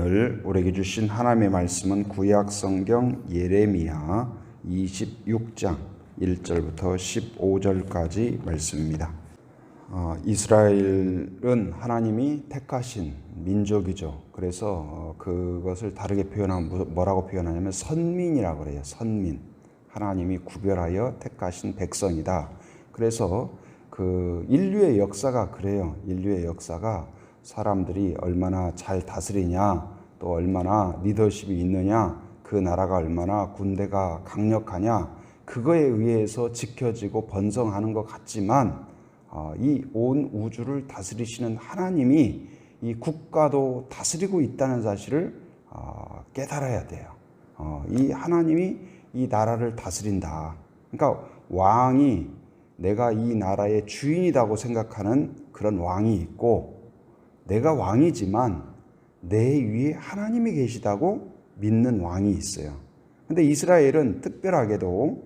오늘 우리에게 주신 하나님의 말씀은 구약 성경 예레미야 26장 1절부터 15절까지 말씀입니다. 이스라엘은 하나님이 택하신 민족이죠. 그래서 그것을 다르게 표현하면 뭐라고 표현하냐면 선민이라고 그래요. 선민. 하나님이 구별하여 택하신 백성이다. 그래서 그 인류의 역사가 그래요. 인류의 역사가 사람들이 얼마나 잘 다스리냐, 또 얼마나 리더십이 있느냐, 그 나라가 얼마나 군대가 강력하냐, 그거에 의해서 지켜지고 번성하는 것 같지만 이 온 우주를 다스리시는 하나님이 이 국가도 다스리고 있다는 사실을 깨달아야 돼요. 이 하나님이 이 나라를 다스린다. 그러니까 왕이 내가 이 나라의 주인이라고 생각하는 그런 왕이 있고, 내가 왕이지만 내 위에 하나님이 계시다고 믿는 왕이 있어요. 근데 이스라엘은 특별하게도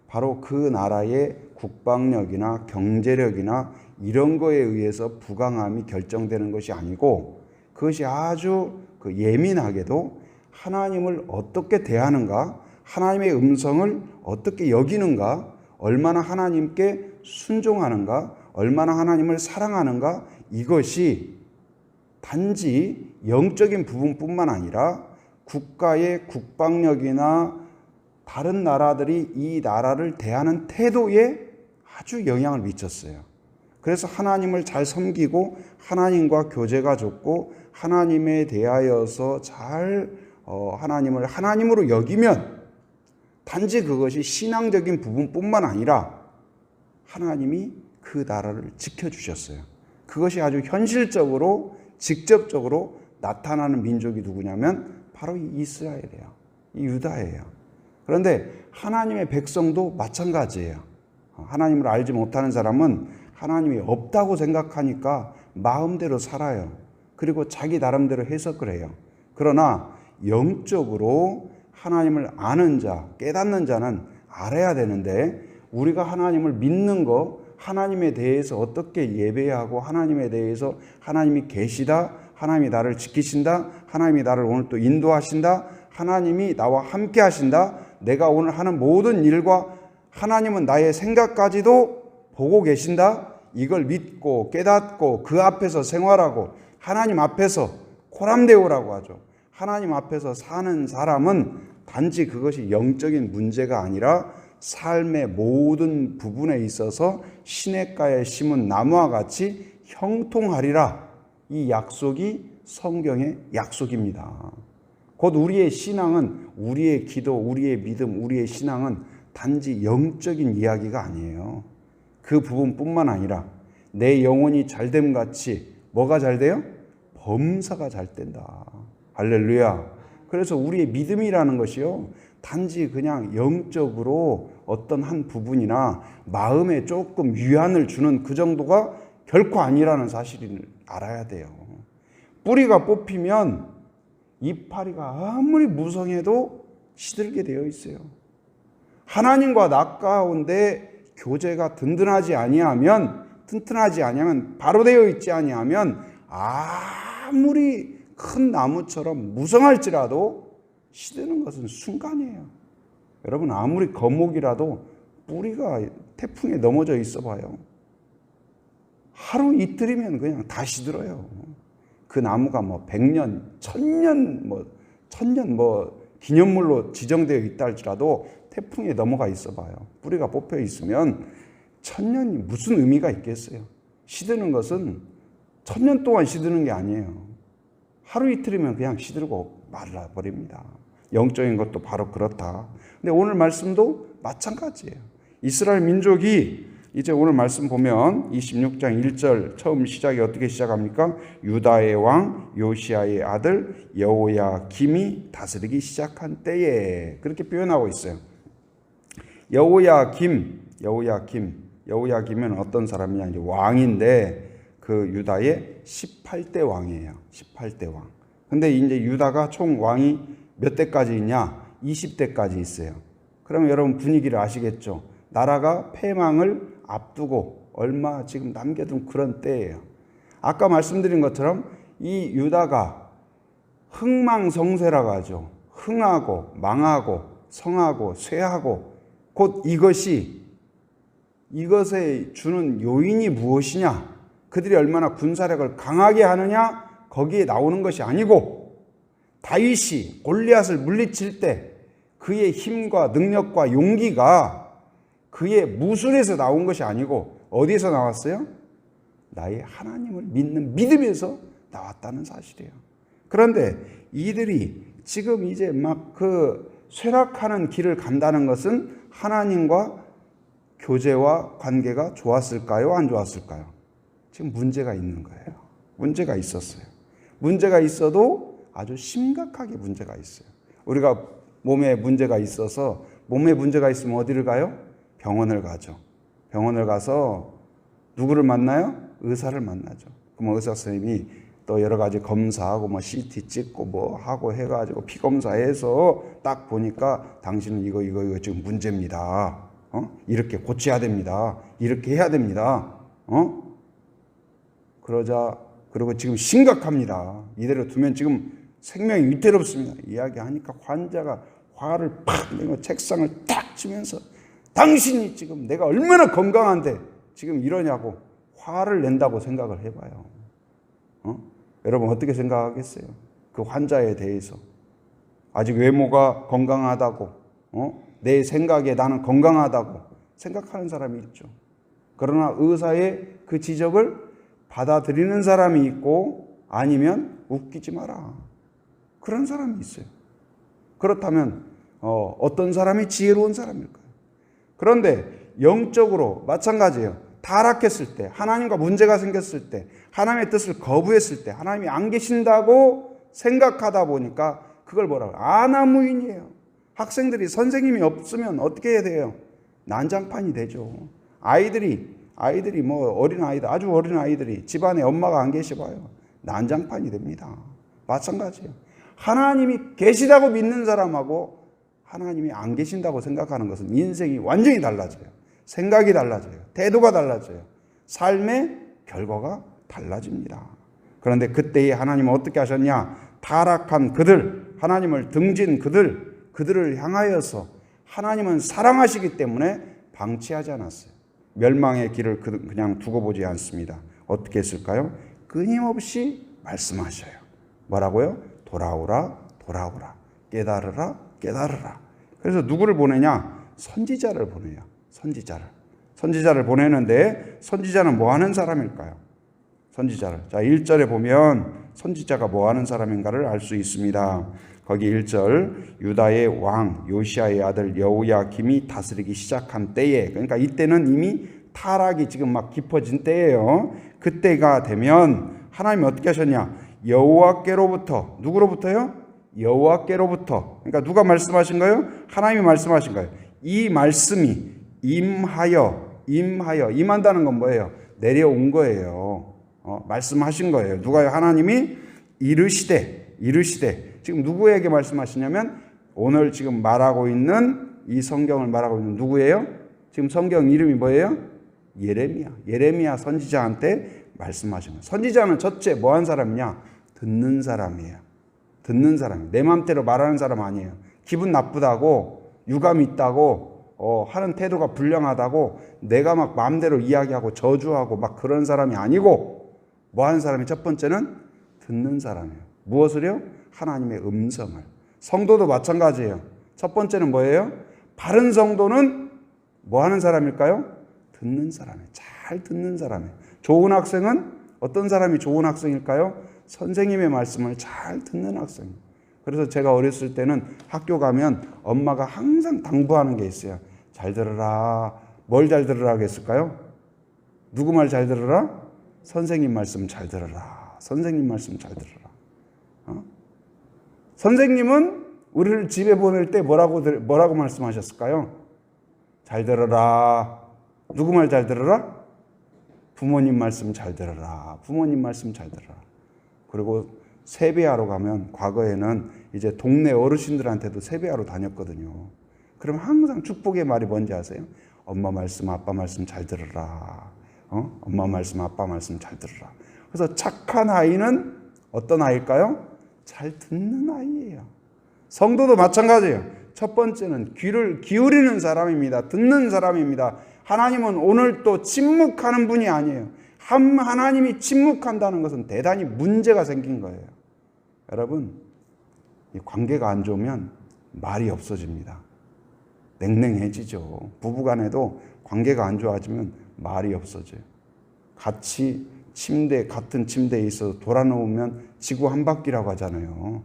바로 그 나라의 국방력이나 경제력이나 이런 거에 의해서 부강함이 결정되는 것이 아니고, 그것이 아주 예민하게도 하나님을 어떻게 대하는가, 하나님의 음성을 어떻게 여기는가, 얼마나 하나님께 순종하는가, 얼마나 하나님을 사랑하는가, 이것이 단지 영적인 부분뿐만 아니라 국가의 국방력이나 다른 나라들이 이 나라를 대하는 태도에 아주 영향을 미쳤어요. 그래서 하나님을 잘 섬기고 하나님과 교제가 좋고 하나님에 대하여서 잘 하나님을 하나님으로 여기면 단지 그것이 신앙적인 부분뿐만 아니라 하나님이 그 나라를 지켜주셨어요. 그것이 아주 현실적으로 직접적으로 나타나는 민족이 누구냐면 바로 이 이스라엘이에요. 이 유다예요. 그런데 하나님의 백성도 마찬가지예요. 하나님을 알지 못하는 사람은 하나님이 없다고 생각하니까 마음대로 살아요. 그리고 자기 나름대로 해석을 해요. 그러나 영적으로 하나님을 아는 자, 깨닫는 자는 알아야 되는데, 우리가 하나님을 믿는 거, 하나님에 대해서 어떻게 예배하고 하나님에 대해서 하나님이 계시다, 하나님이 나를 지키신다, 하나님이 나를 오늘 또 인도하신다, 하나님이 나와 함께 하신다, 내가 오늘 하는 모든 일과 하나님은 나의 생각까지도 보고 계신다, 이걸 믿고 깨닫고 그 앞에서 생활하고 하나님 앞에서 코람데오라고 하죠. 하나님 앞에서 사는 사람은 단지 그것이 영적인 문제가 아니라 삶의 모든 부분에 있어서 시냇가에 심은 나무와 같이 형통하리라. 이 약속이 성경의 약속입니다. 곧 우리의 신앙은, 우리의 기도, 우리의 믿음, 우리의 신앙은 단지 영적인 이야기가 아니에요. 그 부분뿐만 아니라 내 영혼이 잘됨 같이 뭐가 잘 돼요? 범사가 잘 된다. 할렐루야. 그래서 우리의 믿음이라는 것이요, 단지 그냥 영적으로 어떤 한 부분이나 마음에 조금 위안을 주는 그 정도가 결코 아니라는 사실을 알아야 돼요. 뿌리가 뽑히면 이파리가 아무리 무성해도 시들게 되어 있어요. 하나님과 나 가운데 교제가 튼튼하지 아니하면 바로 되어 있지 아니하면 아무리 큰 나무처럼 무성할지라도 시드는 것은 순간이에요. 여러분, 아무리 거목이라도 뿌리가 태풍에 넘어져 있어 봐요. 하루 이틀이면 그냥 다 시들어요. 그 나무가 100년, 1000년 기념물로 지정되어 있다 할지라도 태풍에 넘어가 있어 봐요. 뿌리가 뽑혀 있으면 1000년이 무슨 의미가 있겠어요. 시드는 것은 1000년 동안 시드는 게 아니에요. 하루 이틀이면 그냥 시들고 말라버립니다. 영적인 것도 바로 그렇다. 근데 오늘 말씀도 마찬가지예요. 이스라엘 민족이 이제 오늘 말씀 보면 26장 1절 처음 시작이 어떻게 시작합니까? 유다의 왕 요시야의 아들 여호야김이 다스리기 시작한 때에, 그렇게 표현하고 있어요. 여호야김은 어떤 사람이냐? 이제 왕인데 그 유다의 18대 왕이에요. 18대 왕. 근데 이제 유다가 총 왕이 몇 대까지 있냐? 20대까지 있어요. 그러면 여러분 분위기를 아시겠죠? 나라가 패망을 앞두고 얼마 지금 남겨둔 그런 때예요. 아까 말씀드린 것처럼 이 유다가 흥망성쇠라고 하죠. 흥하고 망하고 성하고 쇠하고 곧 이것에 주는 요인이 무엇이냐? 그들이 얼마나 군사력을 강하게 하느냐? 거기에 나오는 것이 아니고 다윗이 골리앗을 물리칠 때 그의 힘과 능력과 용기가 그의 무술에서 나온 것이 아니고 어디에서 나왔어요? 나의 하나님을 믿는 믿음에서 나왔다는 사실이에요. 그런데 이들이 지금 이제 막 그 쇠락하는 길을 간다는 것은 하나님과 교제와 관계가 좋았을까요? 안 좋았을까요? 지금 문제가 있는 거예요. 문제가 있었어요. 문제가 있어도 아주 심각하게 문제가 있어요. 우리가 몸에 문제가 있어서 몸에 문제가 있으면 어디를 가요? 병원을 가죠. 병원을 가서 누구를 만나요? 의사를 만나죠. 그럼 의사 선생님이 또 여러 가지 검사하고 뭐 CT 찍고 뭐 하고 해가지고 피 검사해서 딱 보니까 당신은 이거 지금 문제입니다. 이렇게 고쳐야 됩니다. 이렇게 해야 됩니다. 그리고 지금 심각합니다. 이대로 두면 지금 생명이 위태롭습니다. 이야기하니까 환자가 화를 팍 내고 책상을 딱 치면서 당신이 지금 내가 얼마나 건강한데 지금 이러냐고 화를 낸다고 생각을 해봐요. 여러분 어떻게 생각하겠어요? 그 환자에 대해서 아직 외모가 건강하다고 내 생각에 나는 건강하다고 생각하는 사람이 있죠. 그러나 의사의 그 지적을 받아들이는 사람이 있고 아니면 웃기지 마라. 그런 사람이 있어요. 그렇다면 어떤 사람이 지혜로운 사람일까요? 그런데 영적으로 마찬가지예요. 타락했을 때, 하나님과 문제가 생겼을 때, 하나님의 뜻을 거부했을 때, 하나님이 안 계신다고 생각하다 보니까 그걸 뭐라고? 아나무인이에요. 학생들이 선생님이 없으면 어떻게 해야 돼요? 난장판이 되죠. 아이들이 뭐 어린 아이들, 아주 어린 아이들이 집안에 엄마가 안 계셔봐요. 난장판이 됩니다. 마찬가지예요. 하나님이 계시다고 믿는 사람하고 하나님이 안 계신다고 생각하는 것은 인생이 완전히 달라져요. 생각이 달라져요. 태도가 달라져요. 삶의 결과가 달라집니다. 그런데 그때에 하나님은 어떻게 하셨냐? 타락한 그들, 하나님을 등진 그들을 향하여서 하나님은 사랑하시기 때문에 방치하지 않았어요. 멸망의 길을 그냥 두고 보지 않습니다. 어떻게 했을까요? 끊임없이 말씀하셔요. 뭐라고요? 돌아오라, 돌아오라. 깨달으라, 깨달으라. 그래서 누구를 보내냐? 선지자를 보내요. 선지자를 보내는데 선지자는 뭐 하는 사람일까요? 선지자를. 자, 1절에 보면 선지자가 뭐 하는 사람인가를 알 수 있습니다. 거기 1절 유다의 왕 요시야의 아들 여호야김이 다스리기 시작한 때에, 그러니까 이때는 이미 타락이 지금 막 깊어진 때예요. 그때가 되면 하나님이 어떻게 하셨냐? 여호와께로부터, 누구로부터요? 여호와께로부터. 그러니까 누가 말씀하신 거예요? 하나님이 말씀하신 거예요. 이 말씀이 임한다는 건 뭐예요? 내려온 거예요. 말씀하신 거예요. 누가요? 하나님이 이르시되. 지금 누구에게 말씀하시냐면 오늘 지금 말하고 있는 이 성경을 말하고 있는 누구예요? 지금 성경 이름이 뭐예요? 예레미야 선지자한테 말씀하신 거예요. 선지자는 첫째 뭐 한 사람이냐? 듣는 사람이에요. 듣는 사람. 내 맘대로 말하는 사람 아니에요. 기분 나쁘다고, 유감 있다고, 하는 태도가 불량하다고 내가 막 마음대로 이야기하고 저주하고 막 그런 사람이 아니고 뭐 하는 사람이 첫 번째는 듣는 사람이에요. 무엇을요? 하나님의 음성을. 성도도 마찬가지예요. 첫 번째는 뭐예요? 바른 성도는 뭐 하는 사람일까요? 듣는 사람이에요. 잘 듣는 사람이에요. 좋은 학생은 어떤 사람이 좋은 학생일까요? 선생님의 말씀을 잘 듣는 학생이에요. 그래서 제가 어렸을 때는 학교 가면 엄마가 항상 당부하는 게 있어요. 잘 들으라. 뭘 잘 들으라고 했을까요? 누구 말 잘 들으라? 선생님 말씀 잘 들으라. 선생님 말씀 잘 들으라. 선생님은 우리를 집에 보낼 때 뭐라고 말씀하셨을까요? 잘 들으라. 누구 말 잘 들으라? 부모님 말씀 잘 들으라. 부모님 말씀 잘 들으라. 그리고 세배하러 가면 과거에는 이제 동네 어르신들한테도 세배하러 다녔거든요. 그럼 항상 축복의 말이 뭔지 아세요? 엄마 말씀, 아빠 말씀 잘 들으라. 엄마 말씀, 아빠 말씀 잘 들으라. 그래서 착한 아이는 어떤 아이일까요? 잘 듣는 아이예요. 성도도 마찬가지예요. 첫 번째는 귀를 기울이는 사람입니다. 듣는 사람입니다. 하나님은 오늘 또 침묵하는 분이 아니에요. 하나님이 침묵한다는 것은 대단히 문제가 생긴 거예요. 여러분, 이 관계가 안 좋으면 말이 없어집니다. 냉랭해지죠. 부부간에도 관계가 안 좋아지면 말이 없어져요. 같이 같은 침대에 있어서 돌아누우면 지구 한 바퀴라고 하잖아요.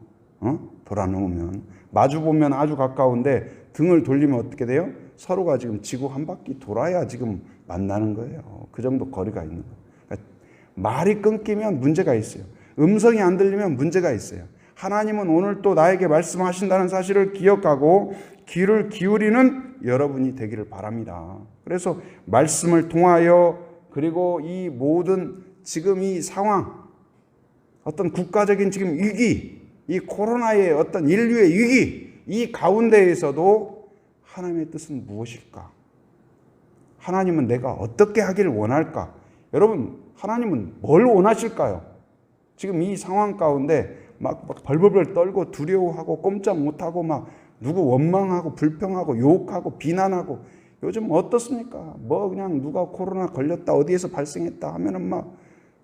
돌아누우면. 마주보면 아주 가까운데 등을 돌리면 어떻게 돼요? 서로가 지금 지구 한 바퀴 돌아야 지금 만나는 거예요. 그 정도 거리가 있는 거예요. 그러니까 말이 끊기면 문제가 있어요. 음성이 안 들리면 문제가 있어요. 하나님은 오늘 또 나에게 말씀하신다는 사실을 기억하고 귀를 기울이는 여러분이 되기를 바랍니다. 그래서 말씀을 통하여 그리고 이 모든 지금 이 상황, 어떤 국가적인 지금 위기, 이 코로나의 어떤 인류의 위기, 이 가운데에서도 하나님의 뜻은 무엇일까? 하나님은 내가 어떻게 하기를 원할까? 여러분, 하나님은 뭘 원하실까요? 지금 이 상황 가운데 막 벌벌벌 떨고 두려워하고 꼼짝 못하고 막 누구 원망하고 불평하고 욕하고 비난하고 요즘 어떻습니까? 뭐 그냥 누가 코로나 걸렸다 어디에서 발생했다 하면은 막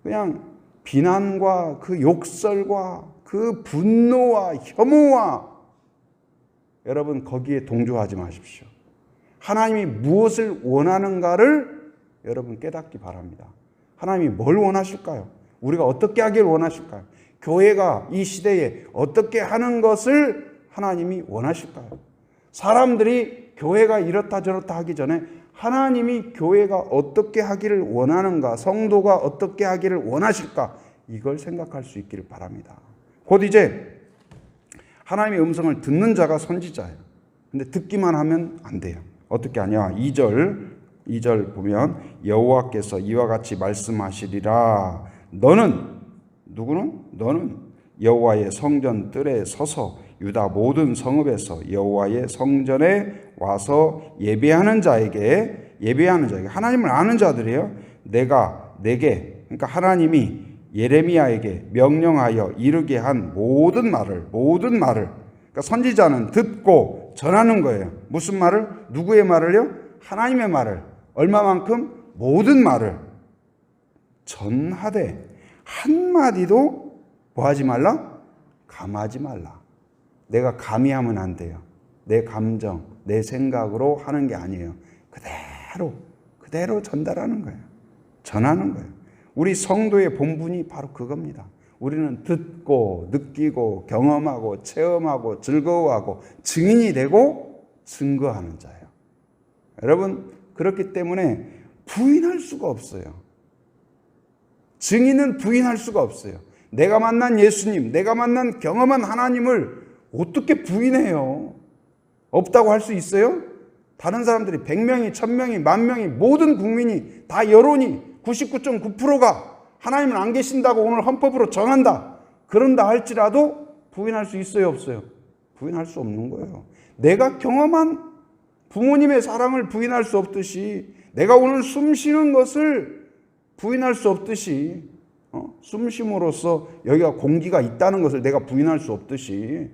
그냥 비난과 그 욕설과 그 분노와 혐오와 여러분 거기에 동조하지 마십시오. 하나님이 무엇을 원하는가를 여러분 깨닫기 바랍니다. 하나님이 뭘 원하실까요? 우리가 어떻게 하길 원하실까요? 교회가 이 시대에 어떻게 하는 것을 하나님이 원하실까요? 사람들이 교회가 이렇다 저렇다 하기 전에 하나님이 교회가 어떻게 하기를 원하는가, 성도가 어떻게 하기를 원하실까, 이걸 생각할 수 있기를 바랍니다. 곧 이제 하나님의 음성을 듣는 자가 선지자예요. 근데 듣기만 하면 안 돼요. 어떻게 하냐? 2절 보면 여호와께서 이와 같이 말씀하시리라. 너는 여호와의 성전 뜰에 서서 유다 모든 성읍에서 여호와의 성전에 와서 예배하는 자에게 하나님을 아는 자들이에요. 그러니까 하나님이 예레미야에게 명령하여 이르게 한 모든 말을 그러니까 선지자는 듣고 전하는 거예요. 무슨 말을? 누구의 말을요? 하나님의 말을. 얼마만큼? 모든 말을 전하되 한마디도 뭐하지 말라? 감하지 말라. 내가 감히 하면 안 돼요. 내 감정, 내 생각으로 하는 게 아니에요. 그대로 전달하는 거예요. 전하는 거예요. 우리 성도의 본분이 바로 그겁니다. 우리는 듣고 느끼고 경험하고 체험하고 즐거워하고 증인이 되고 증거하는 자예요. 여러분, 그렇기 때문에 부인할 수가 없어요. 증인은 부인할 수가 없어요. 내가 만난 예수님, 내가 만난 경험한 하나님을 어떻게 부인해요? 없다고 할 수 있어요? 다른 사람들이 100명이, 1000명이, 10,000명이, 모든 국민이 다 여론이 99.9%가 하나님은 안 계신다고 오늘 헌법으로 정한다. 그런다 할지라도 부인할 수 있어요, 없어요? 부인할 수 없는 거예요. 내가 경험한 부모님의 사랑을 부인할 수 없듯이, 내가 오늘 숨 쉬는 것을 부인할 수 없듯이, 숨 쉼으로써 여기가 공기가 있다는 것을 내가 부인할 수 없듯이,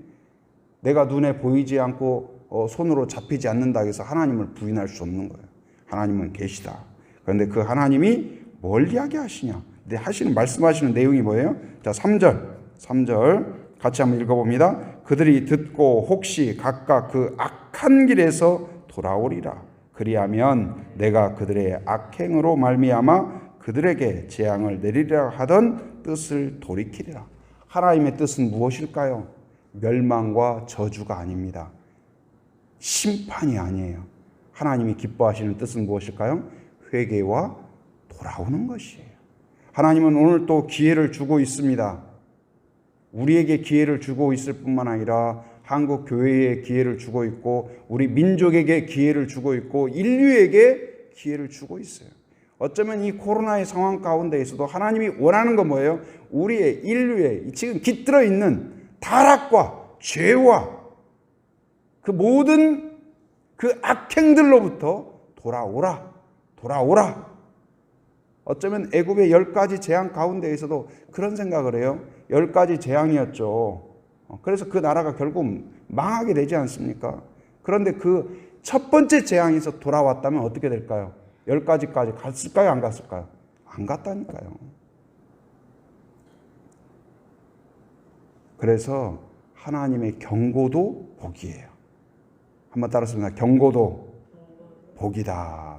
내가 눈에 보이지 않고 손으로 잡히지 않는다 해서 하나님을 부인할 수 없는 거예요. 하나님은 계시다. 그런데 그 하나님이 뭘 이야기하시냐? 근데 말씀하시는 내용이 뭐예요? 자, 3절 같이 한번 읽어봅니다. 그들이 듣고 혹시 각각 그 악한 길에서 돌아오리라. 그리하면 내가 그들의 악행으로 말미암아 그들에게 재앙을 내리려 하던 뜻을 돌이키리라. 하나님의 뜻은 무엇일까요? 멸망과 저주가 아닙니다. 심판이 아니에요. 하나님이 기뻐하시는 뜻은 무엇일까요? 회개와 돌아오는 것이에요. 하나님은 오늘 또 기회를 주고 있습니다. 우리에게 기회를 주고 있을 뿐만 아니라 한국 교회에 기회를 주고 있고 우리 민족에게 기회를 주고 있고 인류에게 기회를 주고 있어요. 어쩌면 이 코로나의 상황 가운데에서도 하나님이 원하는 건 뭐예요? 우리의 인류의 지금 깃들어 있는 타락과 죄와 그 모든 그 악행들로부터 돌아오라. 어쩌면 애굽의 10가지 재앙 가운데에서도 그런 생각을 해요. 10가지 재앙이었죠. 그래서 그 나라가 결국 망하게 되지 않습니까? 그런데 그 첫 번째 재앙에서 돌아왔다면 어떻게 될까요? 10가지까지 갔을까요? 안 갔을까요? 안 갔다니까요. 그래서 하나님의 경고도 복이에요. 한번 따라서 경고도 복이다.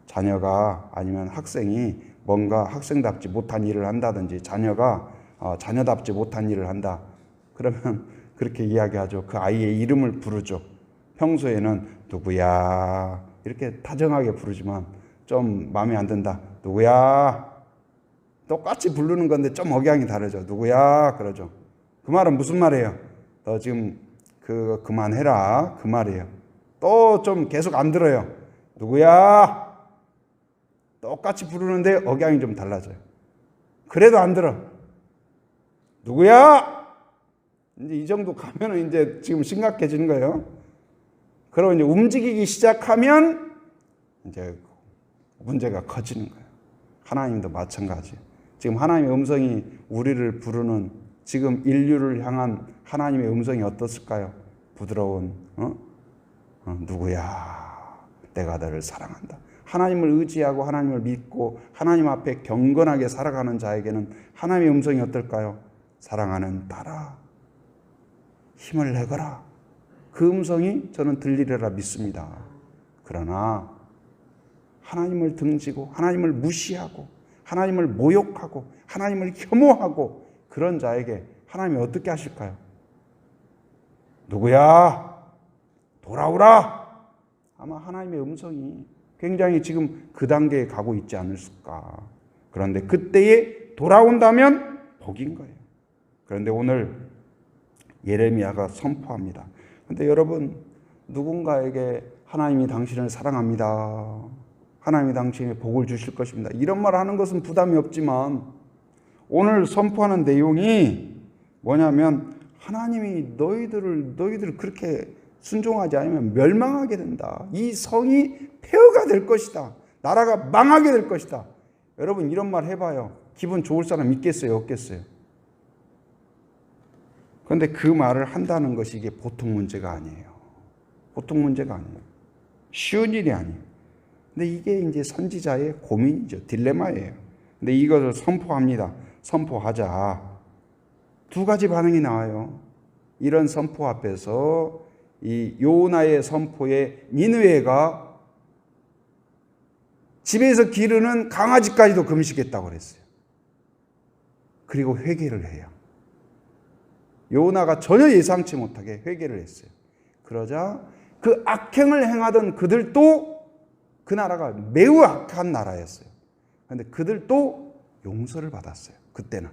자녀가 아니면 학생이 뭔가 학생답지 못한 일을 한다든지 자녀가 자녀답지 못한 일을 한다. 그러면 그렇게 이야기하죠. 그 아이의 이름을 부르죠. 평소에는 누구야 이렇게 다정하게 부르지만 좀 마음에 안 든다. 누구야? 똑같이 부르는 건데 좀 억양이 다르죠. 누구야? 그러죠. 그 말은 무슨 말이에요? 너 지금 그만해라. 그 말이에요. 또 좀 계속 안 들어요. 누구야? 똑같이 부르는데 억양이 좀 달라져요. 그래도 안 들어. 누구야? 이제 이 정도 가면은 이제 지금 심각해지는 거예요. 그러고 이제 움직이기 시작하면 이제 문제가 커지는 거예요. 하나님도 마찬가지. 지금 하나님의 음성이 우리를 부르는 지금 인류를 향한 하나님의 음성이 어떻을까요? 부드러운 누구야? 내가 너를 사랑한다. 하나님을 의지하고 하나님을 믿고 하나님 앞에 경건하게 살아가는 자에게는 하나님의 음성이 어떨까요? 사랑하는 딸아, 힘을 내거라. 그 음성이 저는 들리리라 믿습니다. 그러나 하나님을 등지고 하나님을 무시하고 하나님을 모욕하고 하나님을 혐오하고 그런 자에게 하나님이 어떻게 하실까요? 누구야? 돌아오라. 아마 하나님의 음성이 굉장히 지금 그 단계에 가고 있지 않을까. 그런데 그때에 돌아온다면 복인 거예요. 그런데 오늘 예레미야가 선포합니다. 그런데 여러분, 누군가에게 하나님이 당신을 사랑합니다. 하나님이 당신에게 복을 주실 것입니다. 이런 말 하는 것은 부담이 없지만 오늘 선포하는 내용이 뭐냐면 하나님이 너희들을 그렇게 순종하지 않으면 멸망하게 된다. 이 성이 폐허가 될 것이다. 나라가 망하게 될 것이다. 여러분 이런 말 해봐요. 기분 좋을 사람 있겠어요? 없겠어요? 그런데 그 말을 한다는 것이 이게 보통 문제가 아니에요. 보통 문제가 아니에요. 쉬운 일이 아니에요. 근데 이게 이제 선지자의 고민이죠. 딜레마예요. 근데 이것을 선포합니다. 선포하자. 두 가지 반응이 나와요. 이런 선포 앞에서 이 요나의 선포에 니느웨가 집에서 기르는 강아지까지도 금식했다고 그랬어요. 그리고 회개를 해요. 요나가 전혀 예상치 못하게 회개를 했어요. 그러자 그 악행을 행하던 그들도 그 나라가 매우 악한 나라였어요. 그런데 그들도 용서를 받았어요. 그때는.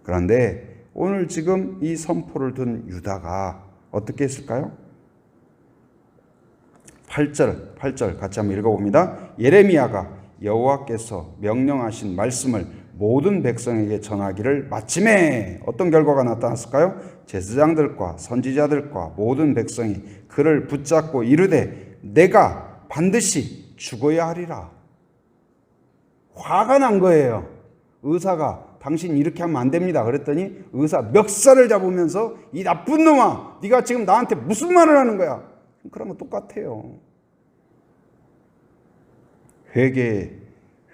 그런데 오늘 지금 이 선포를 든 유다가 어떻게 했을까요? 8절 같이 한번 읽어봅니다. 예레미야가 여호와께서 명령하신 말씀을 모든 백성에게 전하기를 마침에 어떤 결과가 나타났을까요? 제사장들과 선지자들과 모든 백성이 그를 붙잡고 이르되 내가 반드시 죽어야 하리라. 화가 난 거예요. 의사가 당신 이렇게 하면 안 됩니다. 그랬더니 의사 멱살을 잡으면서 이 나쁜 놈아, 네가 지금 나한테 무슨 말을 하는 거야? 그런 거 똑같아요.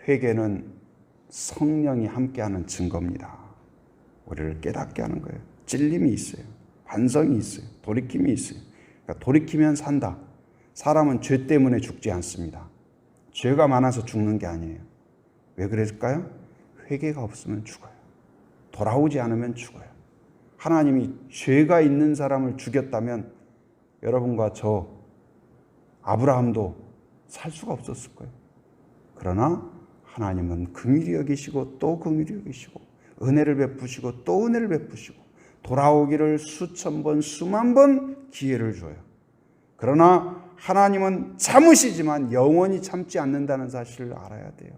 회개는 성령이 함께하는 증거입니다. 우리를 깨닫게 하는 거예요. 찔림이 있어요. 반성이 있어요. 돌이킴이 있어요. 그러니까 돌이키면 산다. 사람은 죄 때문에 죽지 않습니다. 죄가 많아서 죽는 게 아니에요. 왜 그랬을까요? 회개가 없으면 죽어요. 돌아오지 않으면 죽어요. 하나님이 죄가 있는 사람을 죽였다면 여러분과 저 아브라함도 살 수가 없었을 거예요. 그러나 하나님은 긍휼히 여기시고 또 긍휼히 여기시고 은혜를 베푸시고 또 은혜를 베푸시고 돌아오기를 수천 번 수만 번 기회를 줘요. 그러나 하나님은 참으시지만 영원히 참지 않는다는 사실을 알아야 돼요.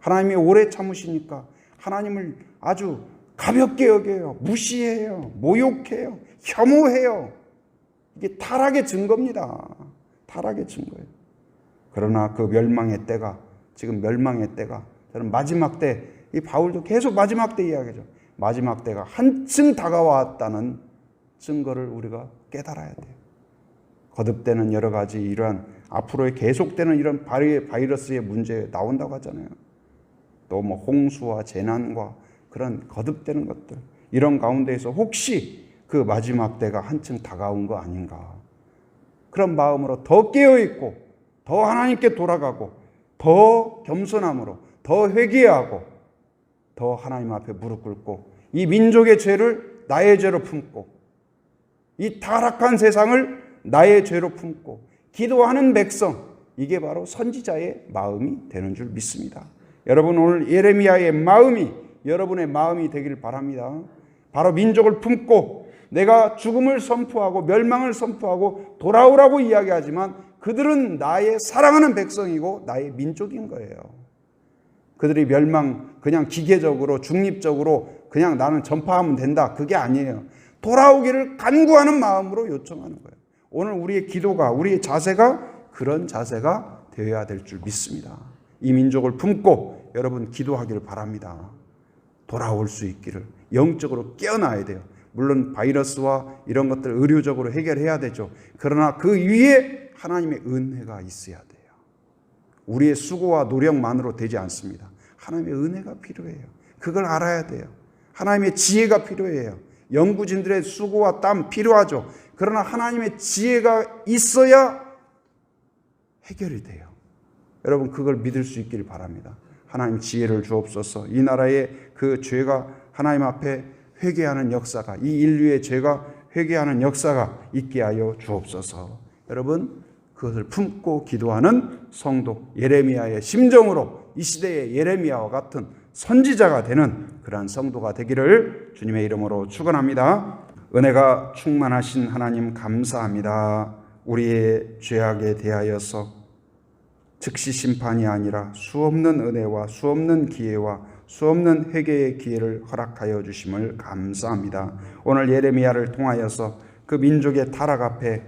하나님이 오래 참으시니까 하나님을 아주 가볍게 여겨요. 무시해요. 모욕해요. 혐오해요. 이게 타락의 증거입니다. 타락의 증거예요. 그러나 그 멸망의 때가, 지금 멸망의 때가, 저는 마지막 때, 이 바울도 계속 마지막 때 이야기하죠. 마지막 때가 한층 다가왔다는 증거를 우리가 깨달아야 돼요. 거듭되는 여러 가지 이러한 앞으로의 계속되는 이런 바이러스의 문제 나온다고 하잖아요. 또 뭐 홍수와 재난과 그런 거듭되는 것들, 이런 가운데에서 혹시 그 마지막 때가 한층 다가온 거 아닌가, 그런 마음으로 더 깨어있고 더 하나님께 돌아가고 더 겸손함으로 더 회개하고 더 하나님 앞에 무릎 꿇고 이 민족의 죄를 나의 죄로 품고 이 타락한 세상을 나의 죄로 품고 기도하는 백성, 이게 바로 선지자의 마음이 되는 줄 믿습니다. 여러분, 오늘 예레미야의 마음이 여러분의 마음이 되길 바랍니다. 바로 민족을 품고 내가 죽음을 선포하고 멸망을 선포하고 돌아오라고 이야기하지만 그들은 나의 사랑하는 백성이고 나의 민족인 거예요. 그들이 멸망 그냥 기계적으로 중립적으로 그냥 나는 전파하면 된다, 그게 아니에요. 돌아오기를 간구하는 마음으로 요청하는 거예요. 오늘 우리의 기도가, 우리의 자세가 그런 자세가 되어야 될 줄 믿습니다. 이 민족을 품고 여러분 기도하기를 바랍니다. 돌아올 수 있기를. 영적으로 깨어나야 돼요. 물론 바이러스와 이런 것들 의료적으로 해결해야 되죠. 그러나 그 위에 하나님의 은혜가 있어야 돼요. 우리의 수고와 노력만으로 되지 않습니다. 하나님의 은혜가 필요해요. 그걸 알아야 돼요. 하나님의 지혜가 필요해요. 연구진들의 수고와 땀 필요하죠. 그러나 하나님의 지혜가 있어야 해결이 돼요. 여러분, 그걸 믿을 수 있기를 바랍니다. 하나님 지혜를 주옵소서. 이 나라의 그 죄가 하나님 앞에 회개하는 역사가, 이 인류의 죄가 회개하는 역사가 있게 하여 주옵소서. 여러분, 그것을 품고 기도하는 성도, 예레미야의 심정으로 이 시대의 예레미야와 같은 선지자가 되는 그러한 성도가 되기를 주님의 이름으로 축원합니다. 은혜가 충만하신 하나님 감사합니다. 우리의 죄악에 대하여서 즉시 심판이 아니라 수없는 은혜와 수없는 기회와 수없는 회개의 기회를 허락하여 주심을 감사합니다. 오늘 예레미야를 통하여서 그 민족의 타락 앞에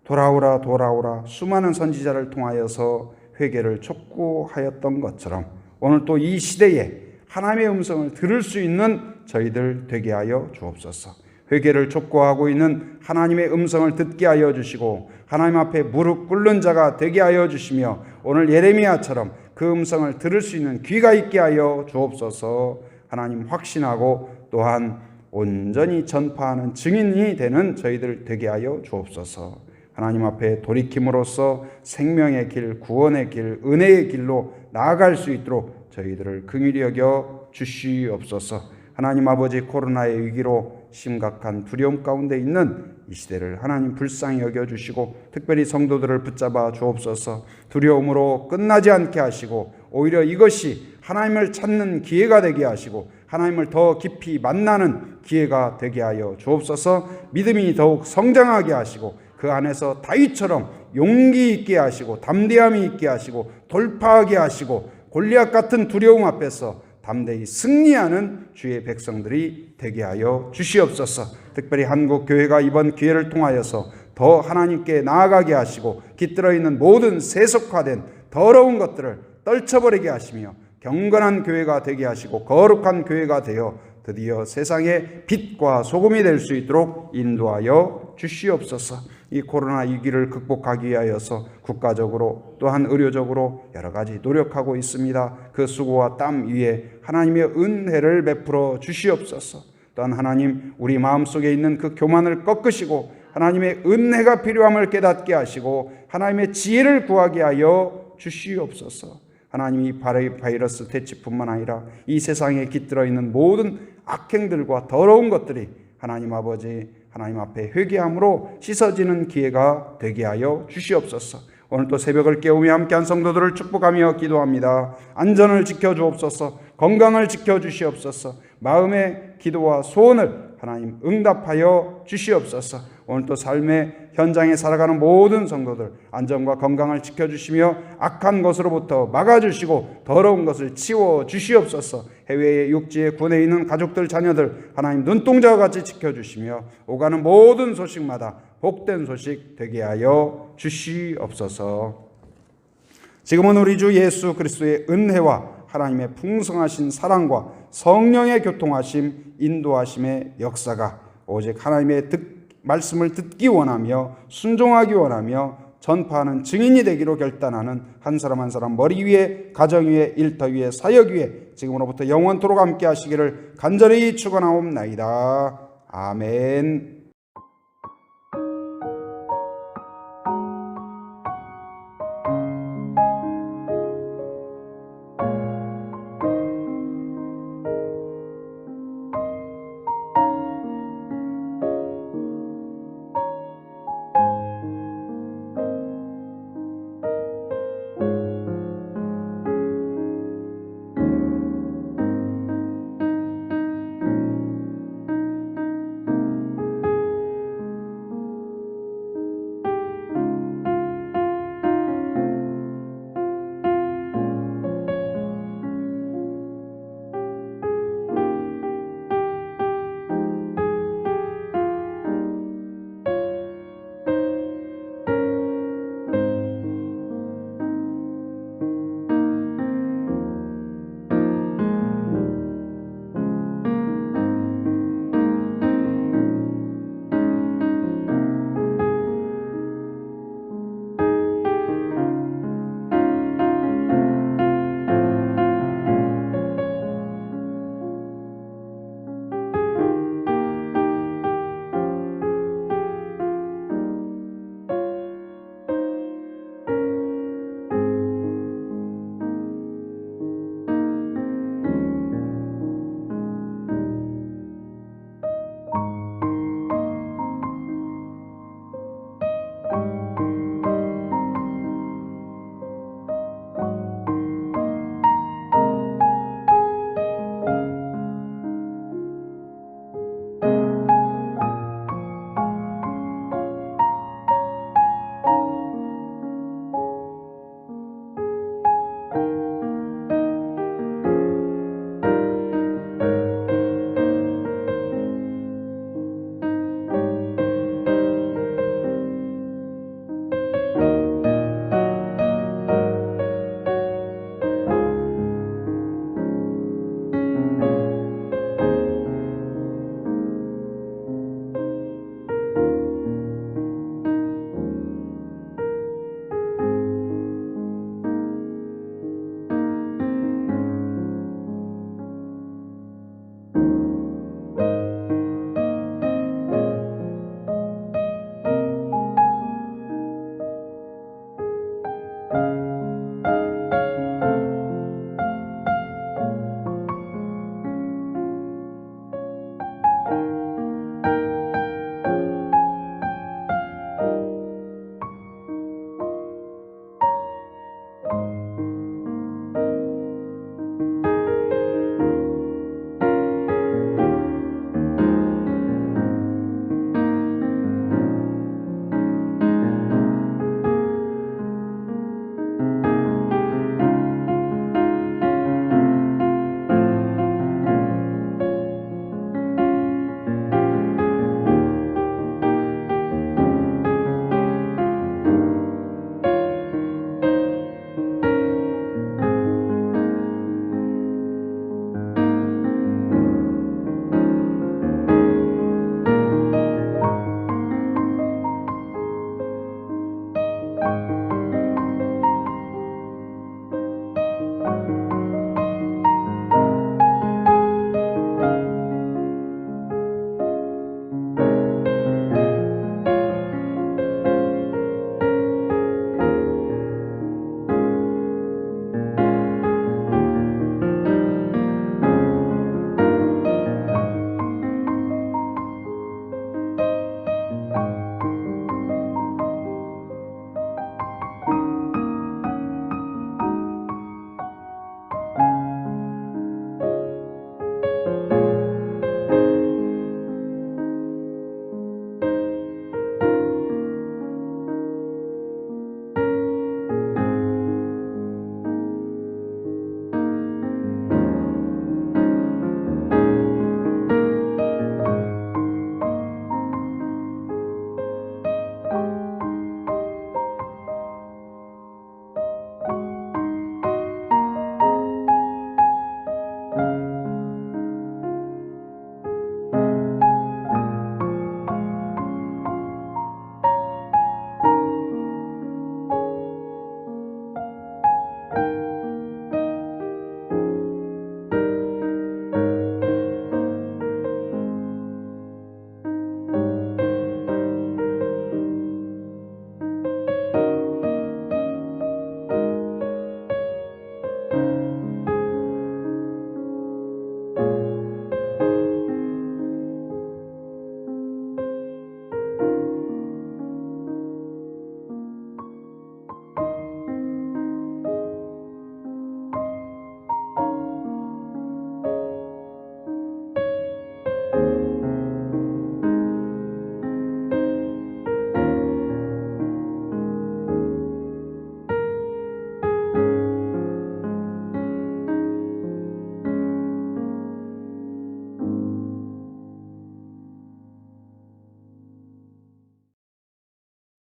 돌아오라 돌아오라 수많은 선지자를 통하여서 회개를 촉구하였던 것처럼 오늘 또 이 시대에 하나님의 음성을 들을 수 있는 저희들 되게 하여 주옵소서. 회개를 촉구하고 있는 하나님의 음성을 듣게 하여 주시고 하나님 앞에 무릎 꿇는 자가 되게 하여 주시며 오늘 예레미야처럼 그 음성을 들을 수 있는 귀가 있게 하여 주옵소서. 하나님 확신하고 또한 온전히 전파하는 증인이 되는 저희들 되게 하여 주옵소서. 하나님 앞에 돌이킴으로써 생명의 길, 구원의 길, 은혜의 길로 나아갈 수 있도록 저희들을 긍휼히 여겨 주시옵소서. 하나님 아버지, 코로나의 위기로 심각한 두려움 가운데 있는 이 시대를 하나님 불쌍히 여겨주시고 특별히 성도들을 붙잡아 주옵소서. 두려움으로 끝나지 않게 하시고 오히려 이것이 하나님을 찾는 기회가 되게 하시고 하나님을 더 깊이 만나는 기회가 되게 하여 주옵소서. 믿음이 더욱 성장하게 하시고 그 안에서 다윗처럼 용기 있게 하시고 담대함이 있게 하시고 돌파하게 하시고 골리앗 같은 두려움 앞에서 담대히 승리하는 주의 백성들이 되게 하여 주시옵소서. 특별히 한국교회가 이번 기회를 통하여서 더 하나님께 나아가게 하시고 깃들어 있는 모든 세속화된 더러운 것들을 떨쳐버리게 하시며 경건한 교회가 되게 하시고 거룩한 교회가 되어 드디어 세상의 빛과 소금이 될 수 있도록 인도하여 주시옵소서. 이 코로나 위기를 극복하기 위하여서 국가적으로 또한 의료적으로 여러 가지 노력하고 있습니다. 그 수고와 땀 위에 하나님의 은혜를 베풀어 주시옵소서. 또한 하나님, 우리 마음속에 있는 그 교만을 꺾으시고 하나님의 은혜가 필요함을 깨닫게 하시고 하나님의 지혜를 구하게 하여 주시옵소서. 하나님, 이 바이러스 대치뿐만 아니라 이 세상에 깃들어 있는 모든 악행들과 더러운 것들이 하나님 아버지, 하나님 앞에 회개함으로 씻어지는 기회가 되게 하여 주시옵소서. 오늘 또 새벽을 깨우며 함께한 성도들을 축복하며 기도합니다. 안전을 지켜주옵소서. 건강을 지켜주시옵소서. 마음의 기도와 소원을 하나님 응답하여 주시옵소서. 오늘 또 삶의 현장에 살아가는 모든 성도들 안전과 건강을 지켜주시며 악한 것으로부터 막아주시고 더러운 것을 치워주시옵소서. 해외의 육지에 군에 있는 가족들 자녀들 하나님 눈동자와 같이 지켜주시며 오가는 모든 소식마다 복된 소식 되게 하여 주시옵소서. 지금은 우리 주 예수 그리스도의 은혜와 하나님의 풍성하신 사랑과 성령의 교통하심, 인도하심의 역사가 오직 하나님의 말씀을 듣기 원하며 순종하기 원하며 전파하는 증인이 되기로 결단하는 한 사람 한 사람 머리 위에, 가정 위에, 일터 위에, 사역 위에 지금으로부터 영원토록 함께 하시기를 간절히 축원하옵나이다. 아멘.